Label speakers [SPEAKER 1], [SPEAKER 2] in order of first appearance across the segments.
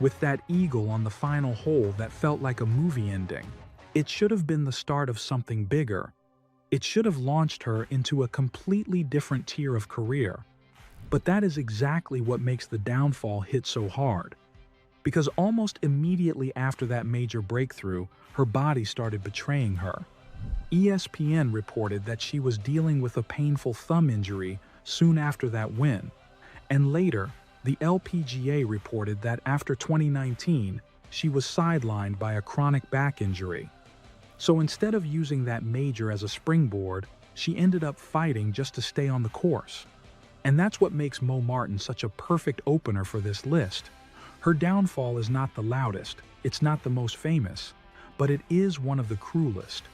[SPEAKER 1] with that eagle on the final hole that felt like a movie ending. It should have been the start of something bigger. It should have launched her into a completely different tier of career. But that is exactly what makes the downfall hit so hard. Because almost immediately after that major breakthrough, her body started betraying her. ESPN reported that she was dealing with a painful thumb injury soon after that win. And later, the LPGA reported that after 2019, she was sidelined by a chronic back injury. So instead of using that major as a springboard, she ended up fighting just to stay on the course. And that's what makes Mo Martin such a perfect opener for this list. Her downfall is not the loudest, it's not the most famous, but it is one of the cruelest.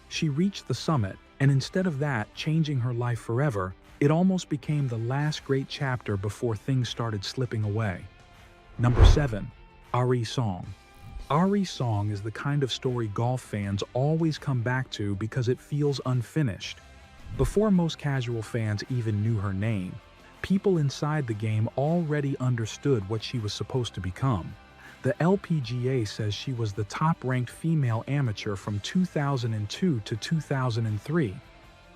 [SPEAKER 1] She reached the summit, and instead of that changing her life forever, it almost became the last great chapter before things started slipping away. Number 7. Aree Song. Aree Song is the kind of story golf fans always come back to because it feels unfinished. Before most casual fans even knew her name, people inside the game already understood what she was supposed to become. The LPGA says she was the top-ranked female amateur from 2002 to 2003.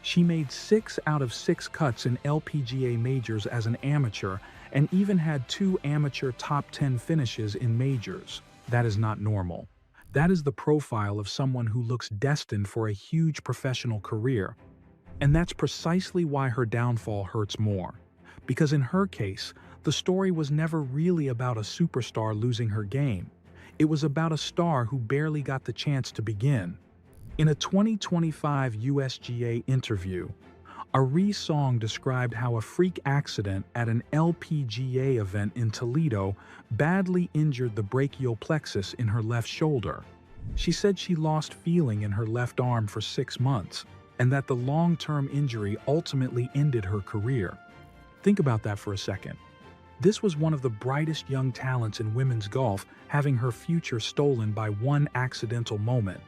[SPEAKER 1] She made 6 out of 6 cuts in LPGA majors as an amateur and even had 2 amateur top 10 finishes in majors. That is not normal. That is the profile of someone who looks destined for a huge professional career. And that's precisely why her downfall hurts more. Because in her case, the story was never really about a superstar losing her game. It was about a star who barely got the chance to begin. In a 2025 USGA interview, Aree Song described how a freak accident at an LPGA event in Toledo badly injured the brachial plexus in her left shoulder. She said she lost feeling in her left arm for 6 months, and that the long-term injury ultimately ended her career. Think about that for a second. This was one of the brightest young talents in women's golf having her future stolen by one accidental moment.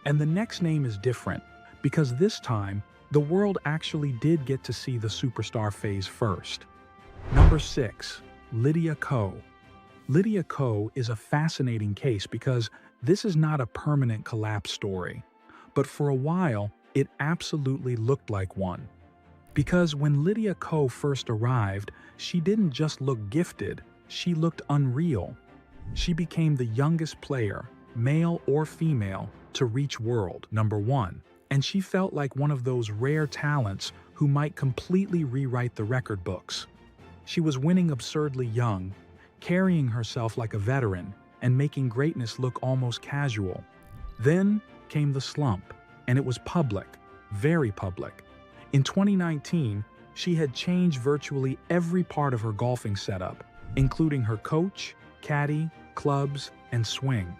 [SPEAKER 1] And the next name is different, because this time, the world actually did get to see the superstar phase first. Number 6. Lydia Ko. Lydia Ko is a fascinating case because this is not a permanent collapse story. But for a while, it absolutely looked like one. Because when Lydia Ko first arrived, she didn't just look gifted, she looked unreal. She became the youngest player, male or female, to reach world #1. And she felt like one of those rare talents who might completely rewrite the record books. She was winning absurdly young, carrying herself like a veteran, and making greatness look almost casual. Then came the slump, and it was public, very public. In 2019, she had changed virtually every part of her golfing setup, including her coach, caddy, clubs, and swing.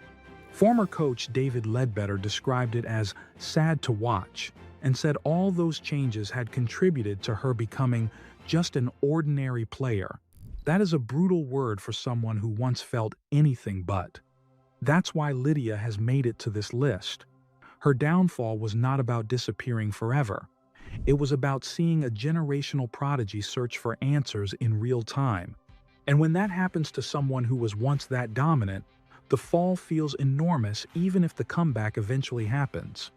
[SPEAKER 1] Former coach David Ledbetter described it as sad to watch and said all those changes had contributed to her becoming just an ordinary player. That is a brutal word for someone who once felt anything but. That's why Lydia has made it to this list. Her downfall was not about disappearing forever. It was about seeing a generational prodigy search for answers in real time. And when that happens to someone who was once that dominant, the fall feels enormous even if the comeback eventually happens.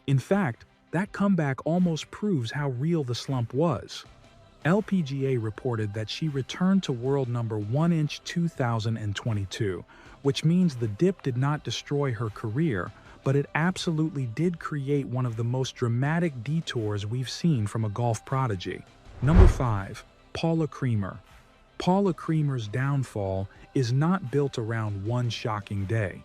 [SPEAKER 1] In fact, that comeback almost proves how real the slump was. LPGA reported that she returned to world number 1 in 2022, which means the dip did not destroy her career, but it absolutely did create one of the most dramatic detours we've seen from a golf prodigy. Number 5. Paula Creamer. Paula Creamer's downfall is not built around one shocking day.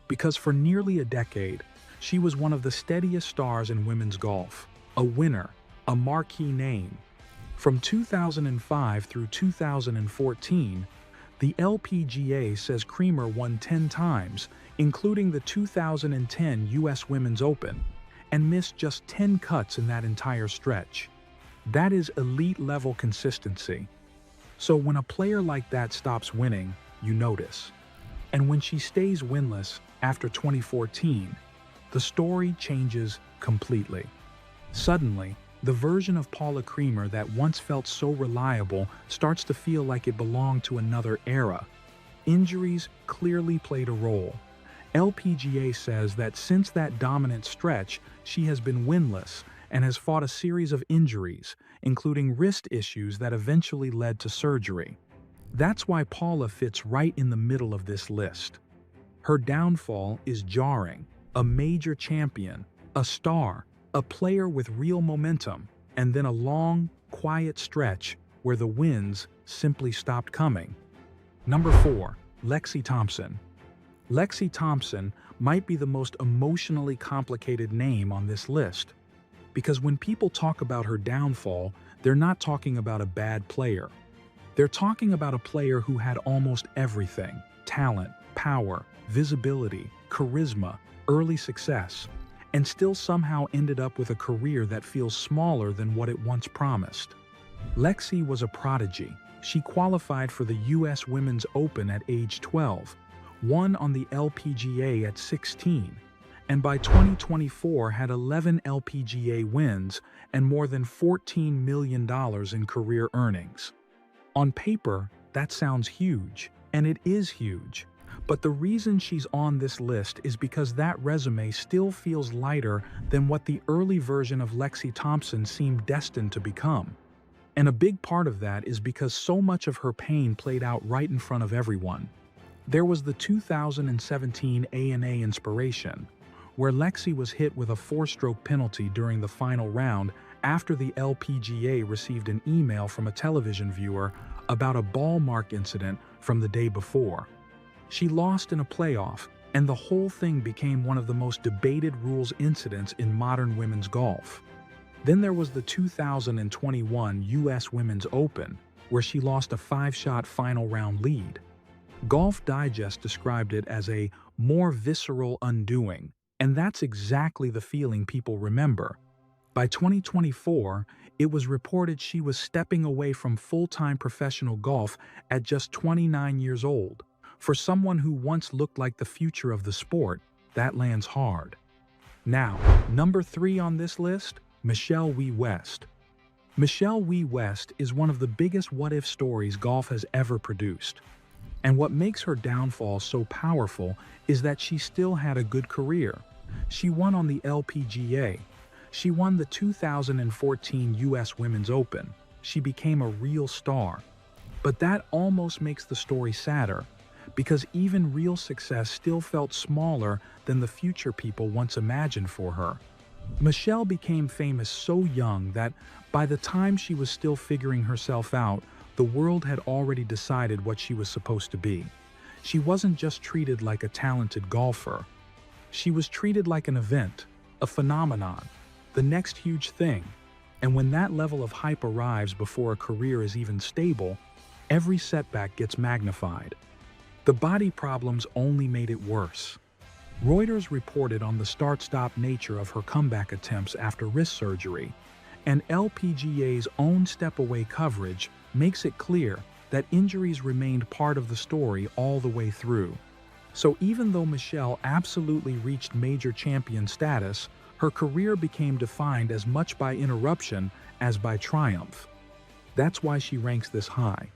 [SPEAKER 1] Because for nearly a decade, she was one of the steadiest stars in women's golf, a winner, a marquee name. From 2005 through 2014, the LPGA says Creamer won 10 times, including the 2010 US Women's Open, and missed just 10 cuts in that entire stretch. That is elite-level consistency. So when a player like that stops winning, you notice. And when she stays winless after 2014, the story changes completely. Suddenly, the version of Paula Creamer that once felt so reliable starts to feel like it belonged to another era. Injuries clearly played a role. LPGA says that since that dominant stretch, she has been winless and has fought a series of injuries, including wrist issues that eventually led to surgery. That's why Paula fits right in the middle of this list. Her downfall is jarring. A major champion, a star, a player with real momentum, and then a long, quiet stretch where the wins simply stopped coming. Number 4. Lexi Thompson. Lexi Thompson might be the most emotionally complicated name on this list, because when people talk about her downfall, they're not talking about a bad player. They're talking about a player who had almost everything: talent, power, visibility, charisma, early success, and still somehow ended up with a career that feels smaller than what it once promised. Lexi was a prodigy. She qualified for the US Women's Open at age 12, won on the LPGA at 16, and by 2024 had 11 LPGA wins and more than $14 million in career earnings. On paper, that sounds huge, and it is huge. But the reason she's on this list is because that resume still feels lighter than what the early version of Lexi Thompson seemed destined to become. And a big part of that is because so much of her pain played out right in front of everyone. There was the 2017 ANA Inspiration, where Lexi was hit with a 4-stroke penalty during the final round after the LPGA received an email from a television viewer about a ball mark incident from the day before. She lost in a playoff, and the whole thing became one of the most debated rules incidents in modern women's golf. Then there was the 2021 US Women's Open, where she lost a 5-shot final round lead. Golf Digest described it as a more visceral undoing, and that's exactly the feeling people remember. By 2024, it was reported she was stepping away from full-time professional golf at just 29 years old. For someone who once looked like the future of the sport, that lands hard. Now, number 3 on this list, Michelle Wie West. Michelle Wie West is one of the biggest what-if stories golf has ever produced. And what makes her downfall so powerful is that she still had a good career. She won on the LPGA. She won the 2014 US Women's Open. She became a real star. But that almost makes the story sadder, because even real success still felt smaller than the future people once imagined for her. Michelle became famous so young that by the time she was still figuring herself out, the world had already decided what she was supposed to be. She wasn't just treated like a talented golfer. She was treated like an event, a phenomenon, the next huge thing. And when that level of hype arrives before a career is even stable, every setback gets magnified. The body problems only made it worse. Reuters reported on the start-stop nature of her comeback attempts after wrist surgery, and LPGA's own step-away coverage makes it clear that injuries remained part of the story all the way through. So even though Michelle absolutely reached major champion status, her career became defined as much by interruption as by triumph. That's why she ranks this high.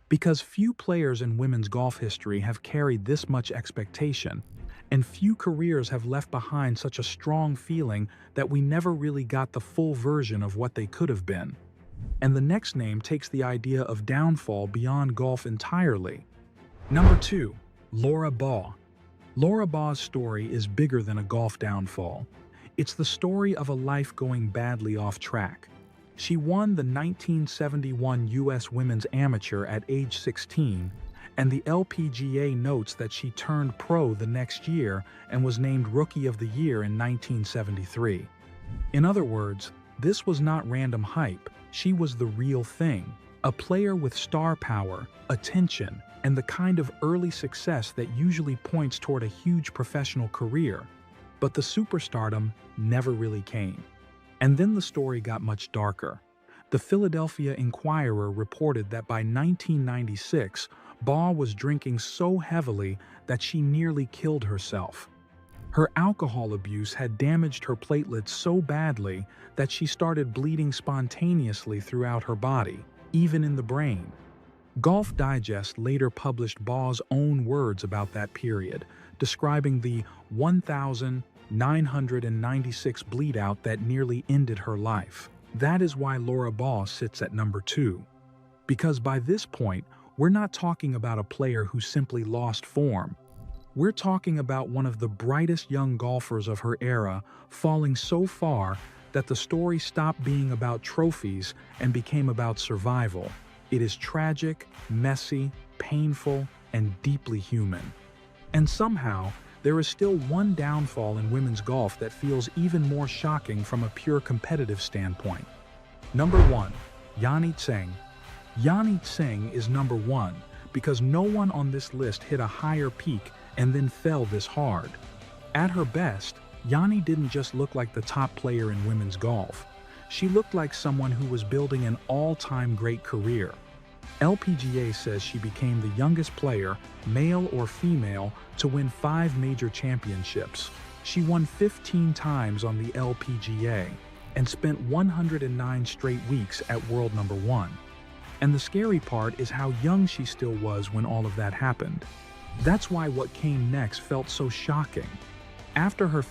[SPEAKER 1] Because few players in women's golf history have carried this much expectation, and few careers have left behind such a strong feeling that we never really got the full version of what they could have been. And the next name takes the idea of downfall beyond golf entirely. Number 2. Laura Baugh. Laura Baugh's story is bigger than a golf downfall. It's the story of a life going badly off track. She won the 1971 US Women's Amateur at age 16, and the LPGA notes that she turned pro the next year and was named Rookie of the Year in 1973. In other words, this was not random hype. She was the real thing, a player with star power, attention, and the kind of early success that usually points toward a huge professional career. But the superstardom never really came. And then the story got much darker. The Philadelphia Inquirer reported that by 1996, Baugh was drinking so heavily that she nearly killed herself. Her alcohol abuse had damaged her platelets so badly that she started bleeding spontaneously throughout her body, even in the brain. Golf Digest later published Baugh's own words about that period, describing the 1,996 bleedout that nearly ended her life. That is why Laura Baugh sits at number 2. Because by this point, we're not talking about a player who simply lost form. We're talking about one of the brightest young golfers of her era falling so far that the story stopped being about trophies and became about survival. It is tragic, messy, painful, and deeply human. And somehow, there is still one downfall in women's golf that feels even more shocking from a pure competitive standpoint. Number 1. Yani Tseng. Yani Tseng is number 1 because no one on this list hit a higher peak and then fell this hard. At her best, Yani didn't just look like the top player in women's golf. She looked like someone who was building an all-time great career. LPGA says she became the youngest player, male or female, to win 5 major championships. She won 15 times on the LPGA and spent 109 straight weeks at world number 1. And the scary part is how young she still was when all of that happened. That's why what came next felt so shocking. After her